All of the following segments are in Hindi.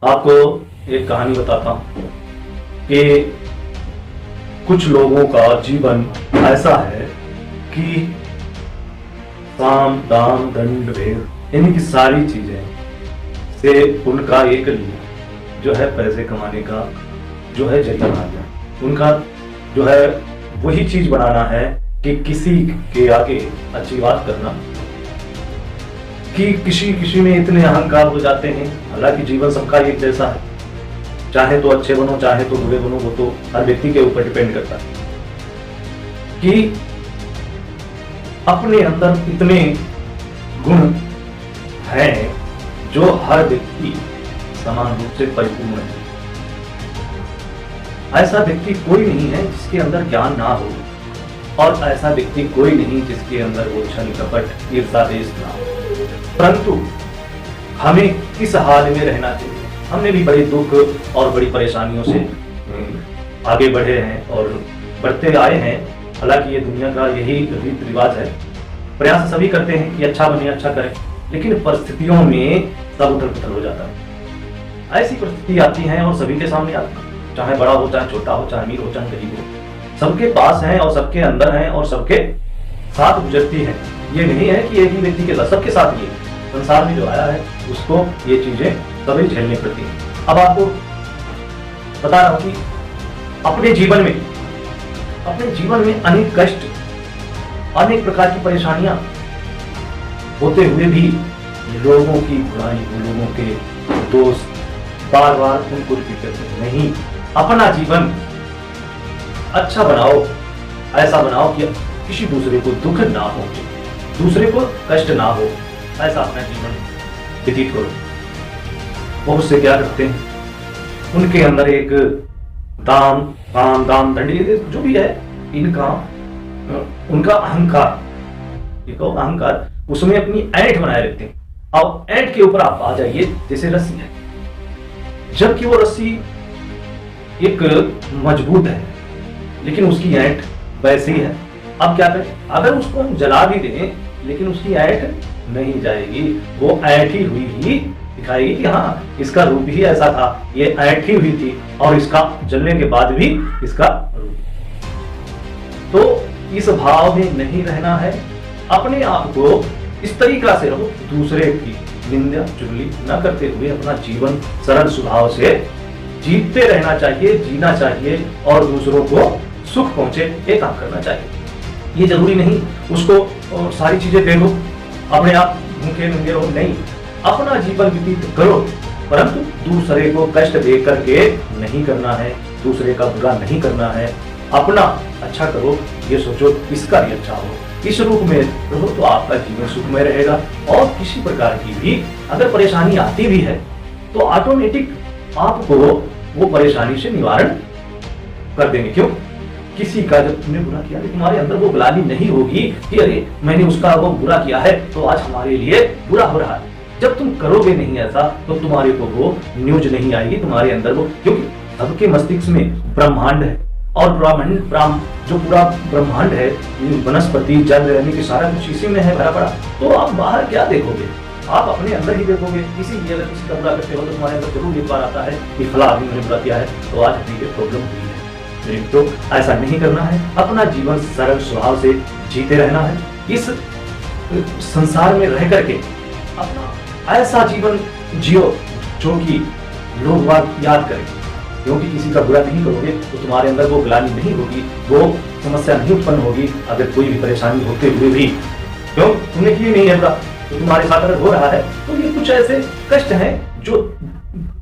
आपको एक कहानी बताता हूँ कि कुछ लोगों का जीवन ऐसा है कि साम दाम दंड भेद यानी कि सारी चीजें से उनका एक जो है पैसे कमाने का जो है जरिया बना दिया। उनका जो है वही चीज बनाना है कि किसी के आगे अच्छी बात करना, कि किसी में इतने अहंकार हो जाते हैं। हालांकि जीवन सबका एक जैसा है, चाहे तो अच्छे बनो चाहे तो बुरे बनो, वो तो हर व्यक्ति के ऊपर डिपेंड करता है कि अपने अंदर इतने गुण हैं जो हर व्यक्ति समान रूप से परिपूर्ण है। ऐसा व्यक्ति कोई नहीं है जिसके अंदर ज्ञान ना हो, और ऐसा व्यक्ति कोई नहीं जिसके अंदर वो छल कपट ईर्ष्या देश ना हो। परंतु हमें किस हाल में रहना चाहिए? हमने भी बड़े दुख और बड़ी परेशानियों से आगे बढ़े हैं और बढ़ते आए हैं। हालांकि ये दुनिया का यही रीत रिवाज है। प्रयास सभी करते हैं कि अच्छा बने, अच्छा करें, लेकिन परिस्थितियों में सब उथल पुथल हो जाता है। ऐसी परिस्थिति आती है और सभी के सामने आती है, चाहे बड़ा हो चाहे छोटा हो, चाहे अमीर हो चाहे गरीब हो, सबके पास है और सबके अंदर है और सबके साथ गुजरती है। ये नहीं है कि एक ही व्यक्ति के साथ, सबके साथ ये संसार में जो आया है उसको ये चीजें सभी झेलनी पड़ती हैं। अब आपको बता रहा हूं कि अपने जीवन में अनेक कष्ट, अनेक प्रकार की परेशानियां होते हुए भी लोगों की बुराई, लोगों के दोस्त बार बार उनको रिपीट करते हैं। नहीं, अपना जीवन अच्छा बनाओ, ऐसा बनाओ कि किसी दूसरे को दुख ना हो, दूसरे को कष्ट ना हो, ऐसा अपना जीवन व्यतीत करो। बहुत से क्या करते हैं, उनके अंदर एक दाम दंड जो भी है इनका, उनका अहंकार, उसमें अपनी ऐंठ बनाए रखते हैं। अब ऐंठ के ऊपर आप आ जाइए, जैसे रस्सी है, जबकि वो रस्सी एक मजबूत है लेकिन उसकी ऐंठ वैसी है। अब क्या करें? अगर उसको हम जला भी दें लेकिन उसकी ऐंठ नहीं जाएगी, वो ऐंठी हुई ही दिखाएगी कि हाँ इसका रूप ही ऐसा था, ये ऐंठी हुई थी और इसका जलने के बाद भी इसका रूप। तो इस भाव में नहीं रहना है। अपने आप को इस तरीका से रहो, दूसरे की निंदा चुगली न करते हुए अपना जीवन सरल स्वभाव से जीते रहना चाहिए, जीना चाहिए और दूसरों को सुख पहुंचे ये काम करना चाहिए। ये जरूरी नहीं उसको सारी चीजें दे दो, अपने आप भूखे नंगे रहो, नहीं, अपना जीवन व्यतीत करो, परंतु दूसरे को कष्ट दे करके नहीं करना है, दूसरे का बुरा नहीं करना है, अपना अच्छा करो, ये सोचो इसका भी अच्छा हो। इस रूप में रहो तो आपका जीवन सुखमय रहेगा। और किसी प्रकार की भी अगर परेशानी आती भी है तो ऑटोमेटिक आपको वो परेशानी से निवारण कर देंगे। क्यों? किसी का जब तुमने बुरा किया तो तुम्हारे अंदर वो ग्लानि नहीं होगी कि अरे मैंने उसका वो बुरा किया है तो आज हमारे लिए बुरा हो रहा है। जब तुम करोगे नहीं ऐसा तो तुम्हारे को वो न्यूज नहीं आएगी तुम्हारे अंदर वो, क्योंकि सबके मस्तिष्क में ब्रह्मांड है और जो पूरा ब्रह्मांड है, वनस्पति जल यानी कि सारा कुछ इसी में है भरा पड़ा। तो आप बाहर क्या देखोगे? आप अपने अंदर ही देखोगे। इसीलिए अगर किसी का बुरा करते हो तो तुम्हारे अंदर जरूर एक बार आता है कि फला आदमी मैंने बुरा किया है तो आज भी प्रॉब्लम हुई है। तो ऐसा नहीं करना है, अपना जीवन सरल स्वभाव से जीते रहना है। इस संसार में रह करके अपना ऐसा जीवन जियो जो कि लोग बात याद करें, क्योंकि किसी का बुरा नहीं करोगे तो तुम्हारे अंदर वो ग्लानि नहीं होगी, वो समस्या नहीं उत्पन्न होगी। अगर कोई भी परेशानी होते हुए भी क्यों तुमने किए नहीं है बुरा, तो तुम्हारे साथ अगर हो रहा है तो ये कुछ ऐसे कष्ट हैं जो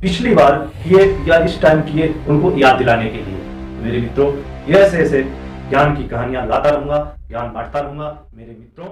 पिछली बार किए या इस टाइम किए उनको याद दिलाने के लिए। मेरे मित्रों, ये ऐसे ऐसे ज्ञान की कहानियां लाता रहूंगा, ज्ञान बांटता रहूंगा मेरे मित्रों।